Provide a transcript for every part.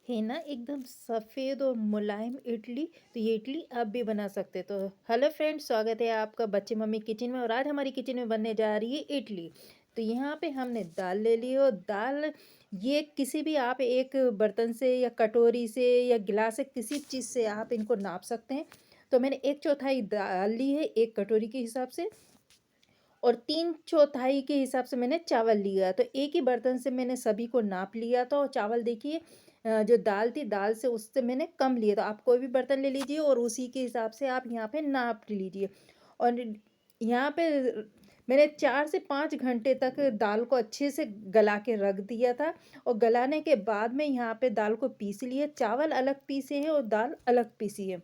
है ना एकदम सफ़ेद और मुलायम इडली। तो ये इडली आप भी बना सकते हैं। तो हेलो फ्रेंड्स, स्वागत है आपका बच्चे मम्मी किचन में। और आज हमारी किचन में बनने जा रही है इडली। तो यहाँ पे हमने दाल ले ली। और दाल ये किसी भी आप एक बर्तन से या कटोरी से या गिलास से किसी चीज़ से आप इनको नाप सकते हैं। तो मैंने एक चौथाई दाल ली है एक कटोरी के हिसाब से। और तीन चौथाई के हिसाब से मैंने चावल लिया। तो एक ही बर्तन से मैंने सभी को नाप लिया था। और चावल देखिए, जो दाल थी दाल से उससे मैंने कम लिया। तो आप कोई भी बर्तन ले लीजिए और उसी के हिसाब से आप यहाँ पे नाप लीजिए। और यहाँ पे मैंने 4 से 5 घंटे तक दाल को अच्छे से गला के रख दिया था। और गलाने के बाद में यहाँ पे दाल को पीस लिए। चावल अलग पीसे हैं और दाल अलग पीसी है।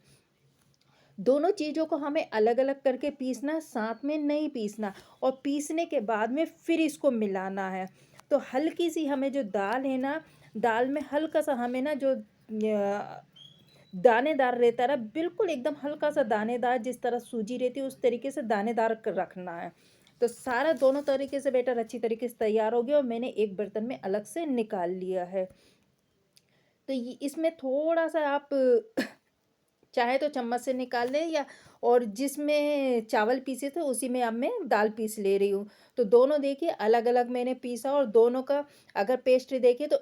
दोनों चीज़ों को हमें अलग-अलग करके पीसना, साथ में नहीं पीसना। और पीसने के बाद में फिर इसको मिलाना है। तो हल्की-सी हमें जो दाल है ना, दाल में हल्का-सा हमें ना जो दानेदार रहता है ना, बिल्कुल एकदम हल्का-सा दानेदार, जिस तरह सूजी रहती है उस तरीके से दानेदार क रखना है। तो सारा दोनों तरीके से बैटर अच्छी तरीके से तैयार हो गया और मैंने एक बर्तन में अलग से निकाल लिया है। तो ये इसमें थोड़ा-सा आप चाहे तो चम्मच से निकाल लें, या और जिसमें चावल पीसे थे उसी में अब मैं दाल पीस ले रही हूँ। तो दोनों देखिए अलग-अलग मैंने पीसा। और दोनों का अगर पेस्ट देखें तो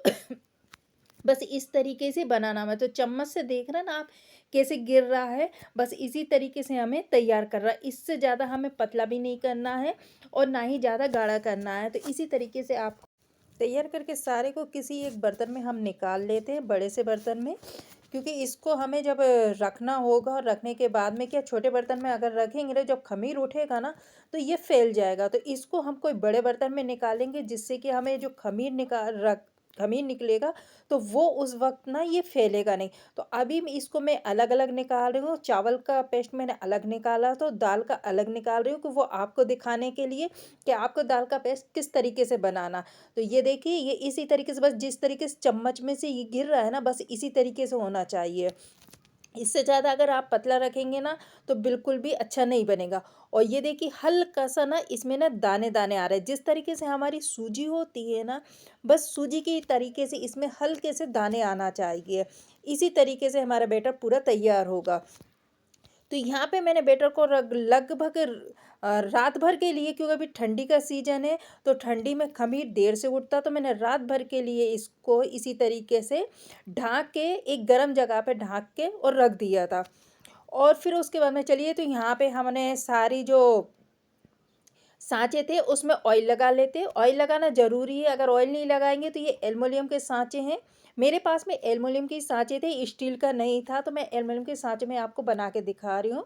बस इस तरीके से बनाना है। तो चम्मच से देख रहे हैं ना आप कैसे गिर रहा है, बस इसी तरीके से हमें तैयार करना है। इससे ज़्यादा हमें पतला भी नहीं करना है और ना ही ज़्यादा गाढ़ा करना है। तो इसी तरीके से आप तैयार करके सारे को किसी एक बर्तन में हम निकाल लेते हैं, बड़े से बर्तन में। क्योंकि इसको हमें जब रखना होगा, और रखने के बाद में क्या, छोटे बर्तन में अगर रखेंगे ना, जब खमीर उठेगा ना तो ये फैल जाएगा। तो इसको हम कोई बड़े बर्तन में निकालेंगे, जिससे कि हमें जो खमीर निकलेगा तो वो उस वक्त ना ये फैलेगा नहीं। तो अभी इसको मैं अलग अलग निकाल रही हूँ। चावल का पेस्ट मैंने अलग निकाला, तो दाल का अलग निकाल रही हूँ, कि वो आपको दिखाने के लिए कि आपको दाल का पेस्ट किस तरीके से बनाना। तो ये देखिए, ये इसी तरीके से, बस जिस तरीके से चम्मच में से ये गिर रहा है ना, बस इसी तरीके से होना चाहिए। इससे ज़्यादा अगर आप पतला रखेंगे ना तो बिल्कुल भी अच्छा नहीं बनेगा। और ये देखिए हल्का सा ना इसमें ना दाने दाने आ रहे हैं, जिस तरीके से हमारी सूजी होती है ना, बस सूजी की तरीके से इसमें हल्के से दाने आना चाहिए। इसी तरीके से हमारा बैटर पूरा तैयार होगा। तो यहाँ पे मैंने बैटर को लगभग रात भर के लिए, क्योंकि अभी ठंडी का सीजन है तो ठंडी में खमीर देर से उठता, तो मैंने रात भर के लिए इसको इसी तरीके से ढाक के एक गर्म जगह पे ढाक के और रख दिया था। और फिर उसके बाद में चलिए, तो यहाँ पे हमने सारी जो साँचे थे उसमें ऑयल लगा लेते। ऑयल लगाना ज़रूरी है, अगर ऑयल नहीं लगाएँगे तो ये एल्युमिनियम के साँचे हैं। मेरे पास में एल्युमिनियम के साँचे थे, स्टील का नहीं था, तो मैं एल्युमिनियम के साँचे में आपको बना के दिखा रही हूँ।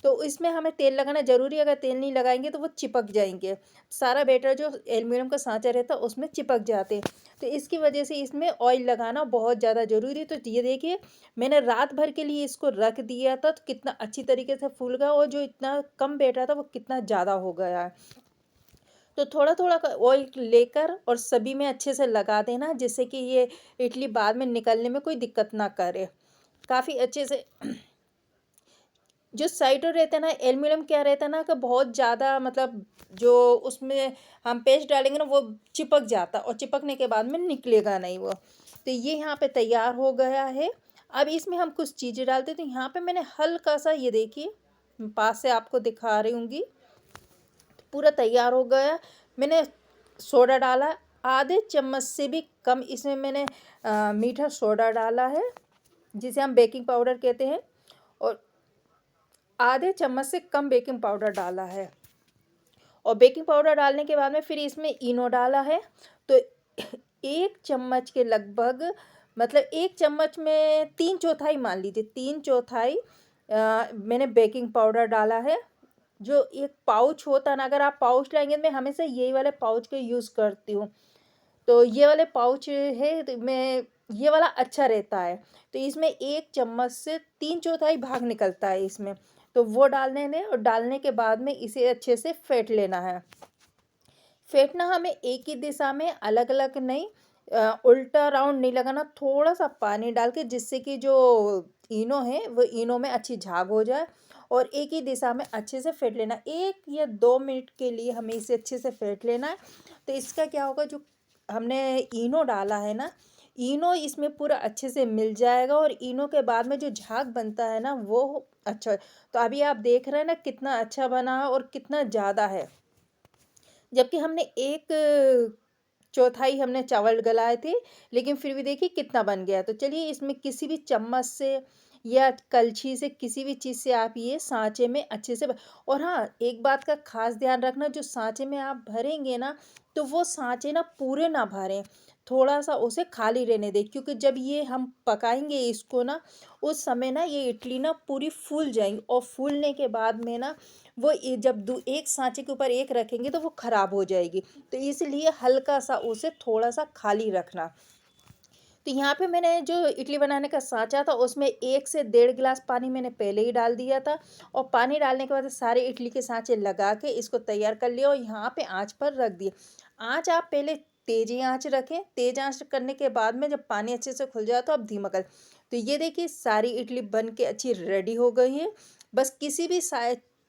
तो इसमें हमें तेल लगाना ज़रूरी है, अगर तेल नहीं लगाएँगे तो वो चिपक जाएँगे। सारा बैटर जो एल्युमिनियम का साँचा रहता है उसमें चिपक जाते हैं। तो इसकी वजह से इसमें ऑयल लगाना बहुत ज़्यादा ज़रूरी है। तो ये देखिए, मैंने रात भर के लिए इसको रख दिया था, तो कितना अच्छी तरीके से फूल गया, और जो इतना कम बैटर था वो कितना ज़्यादा हो गया है। तो थोड़ा-थोड़ा ऑयल लेकर और सभी में अच्छे से लगा देना, जिससे कि ये इडली बाद में निकलने में कोई दिक्कत ना करे। काफ़ी अच्छे से जो साइडर रहता है ना, एल्युमिनियम क्या रहता है ना, कि बहुत ज़्यादा मतलब जो उसमें हम पेस्ट डालेंगे ना वो चिपक जाता, और चिपकने के बाद में निकलेगा नहीं वो। तो ये यहाँ पे तैयार हो गया है। अब इसमें हम कुछ चीज़ें डालते हैं। तो यहाँ पे मैंने हल्का-सा, ये देखिए, पास से आपको दिखा रही हूँगी, पूरा तैयार हो गया। मैंने सोडा डाला, आधे चम्मच से भी कम इसमें मैंने मीठा सोडा डाला है, जिसे हम बेकिंग पाउडर कहते हैं। और आधे चम्मच से कम बेकिंग पाउडर डाला है। और बेकिंग पाउडर डालने के बाद में फिर इसमें इनो डाला है। तो 1 चम्मच के लगभग, मतलब 1 चम्मच में 3/4 मान लीजिए, 3/4 मैंने बेकिंग पाउडर डाला है। जो एक पाउच होता है ना, अगर आप पाउच लाएँगे, मैं हमेशा यही वाले पाउच का यूज़ करती हूँ। तो ये वाले पाउच है, तो मैं ये वाला अच्छा रहता है। तो इसमें 1 चम्मच से 3/4 भाग निकलता है इसमें। तो वो डालने ने, और डालने के बाद में इसे अच्छे से फेंट लेना है। फेंटना हमें एक ही दिशा में, अलग-अलग नहीं, उल्टा राउंड नहीं लगाना, थोड़ा-सा पानी डाल के, जिससे कि जो इनो है वो इनो में अच्छी झाग हो जाए, और एक ही दिशा में अच्छे से फेंट लेना। 1 या 2 मिनट के लिए हमें इसे अच्छे से फेंट लेना है। तो इसका क्या होगा, जो हमने इनो डाला है ना, इनो इसमें पूरा अच्छे से मिल जाएगा और इनो के बाद में जो झाग बनता है ना वो अच्छा। तो अभी आप देख रहे हैं ना कितना अच्छा बना है और कितना ज़्यादा है। जबकि हमने 1/4 हमने चावल गलाए थे, लेकिन फिर भी देखिए कितना बन गया। तो चलिए इसमें किसी भी चम्मच से या कलछी से किसी भी चीज़ से आप ये साँचे में अच्छे से और हाँ, एक बात का ख़ास ध्यान रखना, जो साँचे में आप भरेंगे ना, तो वो साँचे ना पूरे ना भरें, थोड़ा-सा उसे खाली रहने दें, क्योंकि जब ये हम पकाएँगे इसको ना, उस समय ना ये इडली ना पूरी फूल जाएँगी और फूलने के बाद में ना वो जब एक साँचे के ऊपर एक रखेंगे तो वो ख़राब हो जाएगी। तो इसलिए हल्का-सा उसे थोड़ा-सा खाली रखना। तो यहाँ पे मैंने जो इडली बनाने का साँचा था उसमें 1 से डेढ़ गिलास पानी मैंने पहले ही डाल दिया था और पानी डालने के बाद सारे इडली के साँचे लगा के इसको तैयार कर लिया और यहाँ पे आँच पर रख दिए। आँच आप पहले तेज़ ही आँच रखें, तेज़ आँच करने के बाद में जब पानी अच्छे से खुल जाए तो आप धीमा कर। तो ये देखिए सारी इडली बन के अच्छी रेडी हो गई है। बस किसी भी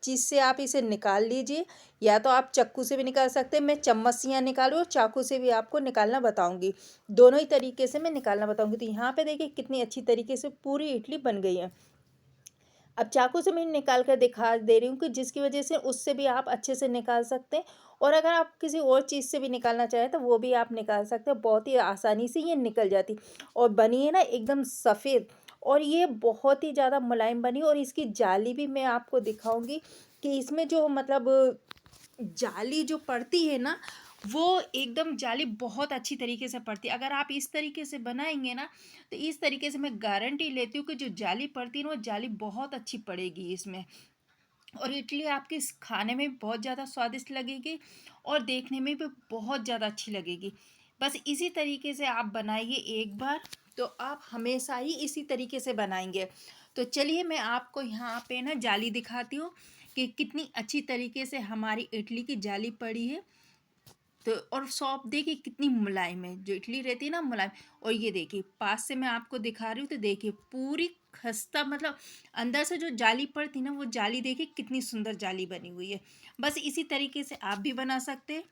चीज़ से आप इसे निकाल लीजिए, या तो आप चक्कू से भी निकाल सकते हैं, मैं चम्मच से यहाँ निकालूँ और चाकू से भी आपको निकालना बताऊँगी। दोनों ही तरीके से मैं निकालना बताऊँगी। तो यहाँ पे देखिए कितनी अच्छी तरीके से पूरी इडली बन गई है। अब चाकू से मैं निकाल कर दिखा दे रही हूँ कि जिसकी वजह से उससे भी आप अच्छे से निकाल सकते हैं, और अगर आप किसी और चीज़ से भी निकालना चाहें तो वो भी आप निकाल सकते हैं। बहुत ही आसानी से ये निकल जाती और बनी है ना एकदम सफ़ेद, और ये बहुत ही ज़्यादा मुलायम बनी और इसकी जाली भी मैं आपको दिखाऊँगी कि इसमें जो मतलब जाली जो पड़ती है ना, वो एकदम जाली बहुत अच्छी तरीके से पड़ती है। अगर आप इस तरीके से बनाएँगे ना, तो इस तरीके से मैं गारंटी लेती हूँ कि जो जाली पड़ती है ना, वो जाली बहुत अच्छी पड़ेगी इसमें। और इडली आपके खाने में भी बहुत ज़्यादा स्वादिष्ट लगेगी और देखने में भी बहुत ज़्यादा अच्छी लगेगी। बस इसी तरीके से आप बनाइए एक बार, तो आप हमेशा ही इसी तरीके से बनाएँगे। तो चलिए मैं आपको यहाँ पे ना जाली दिखाती हूँ कि कितनी अच्छी तरीके से हमारी इडली की जाली पड़ी है। तो और सॉफ्ट देखिए कितनी मुलायम है, जो इडली रहती है ना मुलायम। और ये देखिए पास से मैं आपको दिखा रही हूँ तो देखिए पूरी खस्ता, मतलब अंदर से जो जाली पड़ती ना, वो जाली देखिए कितनी सुंदर जाली बनी हुई है। बस इसी तरीके से आप भी बना सकते हैं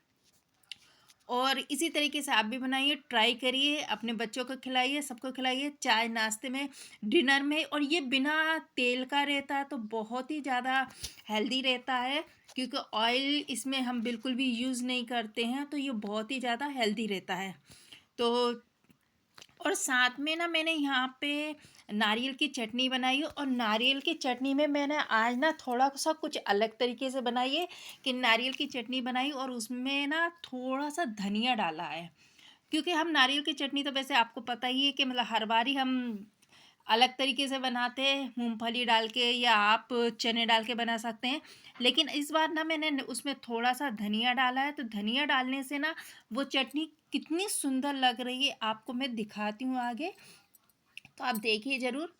और इसी तरीके से आप भी बनाइए, ट्राई करिए, अपने बच्चों को खिलाइए, सबको खिलाइए, चाय नाश्ते में, डिनर में। और ये बिना तेल का रहता है तो बहुत ही ज़्यादा हेल्दी रहता है, क्योंकि ऑयल इसमें हम बिल्कुल भी यूज़ नहीं करते हैं, तो ये बहुत ही ज़्यादा हेल्दी रहता है। तो और साथ में ना मैंने यहाँ पे नारियल की चटनी बनाई है, और नारियल की चटनी में मैंने आज ना थोड़ा सा कुछ अलग तरीके से बनाई है कि नारियल की चटनी बनाई और उसमें ना थोड़ा सा धनिया डाला है। क्योंकि हम नारियल की चटनी तो वैसे आपको पता ही है कि मतलब हर बार ही हम अलग तरीके से बनाते हैं, मूंगफली डाल के या आप चने डाल के बना सकते हैं। लेकिन इस बार ना मैंने उसमें थोड़ा सा धनिया डाला है, तो धनिया डालने से ना वो चटनी कितनी सुंदर लग रही है, आपको मैं दिखाती हूँ आगे। तो आप देखिए ज़रूर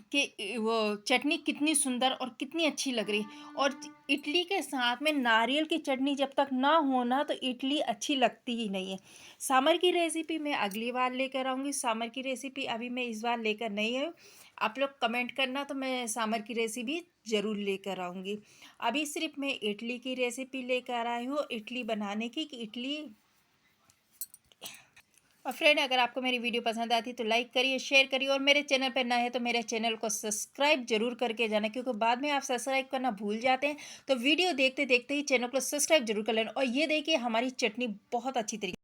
कि वो चटनी कितनी सुंदर और कितनी अच्छी लग रही है। और इडली के साथ में नारियल की चटनी जब तक ना हो ना, तो इडली अच्छी लगती ही नहीं है। सांभर की रेसिपी मैं अगली बार लेकर आऊँगी, सांभर की रेसिपी अभी मैं इस बार लेकर नहीं आई हूँ। आप लोग कमेंट करना तो मैं सांभर की रेसिपी ज़रूर लेकर आऊँगी। अभी सिर्फ मैं इडली की रेसिपी लेकर आई हूँ, इडली बनाने की, कि इडली। और फ्रेंड, अगर आपको मेरी वीडियो पसंद आती है तो लाइक करिए, शेयर करिए, और मेरे चैनल पर नए हैं तो मेरे चैनल को सब्सक्राइब जरूर करके जाना, क्योंकि बाद में आप सब्सक्राइब करना भूल जाते हैं। तो वीडियो देखते देखते ही चैनल को सब्सक्राइब जरूर कर लेना। और ये देखिए हमारी चटनी बहुत अच्छी तरीके